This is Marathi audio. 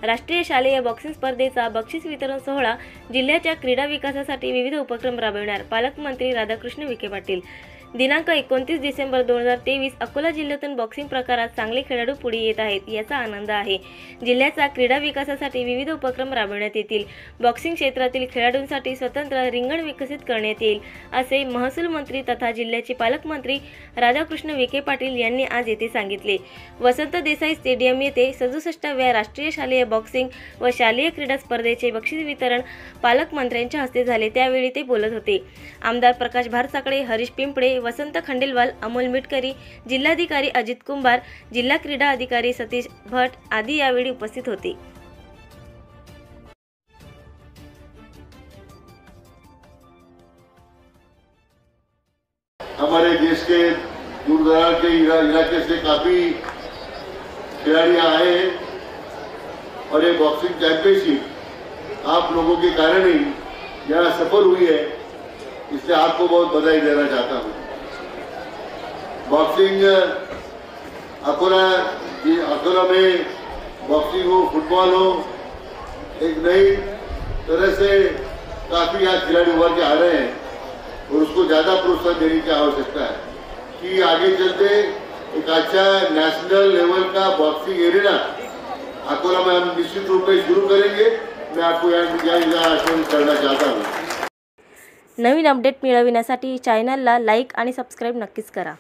राष्ट्रीय शालेय बॉक्सिंग स्पर्धेचा बक्षीस वितरण सोहळा जिल्ह्याच्या क्रीडा विकासासाठी विविध उपक्रम राबविणार पालकमंत्री राधाकृष्ण विखे पाटील। दिनांक 29 डिसेंबर 2023 अकोला जिल्ह्यातून बॉक्सिंग प्रकारात चांगले खेळाडू पुढे येत आहेत याचा आनंद आहे। जिल्ह्याचा क्रीडा विकासासाठी विविध उपक्रम राबविण्यात येतील। बॉक्सिंग क्षेत्रातील खेळाडूंसाठी स्वतंत्र रिंगण विकसित करण्यात येईल असे महसूल मंत्री तथा जिल्ह्याचे पालकमंत्री राधाकृष्ण विखे पाटील यांनी आज येथे सांगितले। वसंत देसाई स्टेडियम येथे 67व्या राष्ट्रीय शालेय बॉक्सिंग व शालेय क्रीडा स्पर्धेचे बक्षीस वितरण पालकमंत्र्यांच्या हस्ते झाले, त्यावेळी ते बोलत होते। आमदार प्रकाश भारसाकडे, हरीश पिंपळे, वसंत खंडेलवाल, अमोल मिटकरी, जिल्हाधिकारी अजित कुंभार, जिल्हा क्रीडा अधिकारी सतीश भट आदी यावेळी उपस्थित होते। हमारे देश के दूर दराज के इलाके से काफी खिलाड़ी आए हैं और ये बॉक्सिंग चैंपियनशिप आप लोगों के कारण ही यहाँ सफल हुई है, इसलिए आपको बहुत बधाई देना चाहता हूँ। बॉक्सिंग अकोला में बॉक्सिंग हो, फुटबॉल हो, एक नई तरह से काफी आज खिलाड़ी उभर के आ रहे हैं और उसको ज्यादा प्रोत्साहन देने की आवश्यकता है कि आगे चलते एक अच्छा नेशनल लेवल का बॉक्सिंग एरिना अकोला में हम निश्चित रूप में शुरू करेंगे। मैं आपको यहाँ आश्वासन करना चाहता हूँ। नवीन अपडेट मिळविण्यासाठी चॅनलला लाईक आणि सबस्क्राइब नक्कीच करा।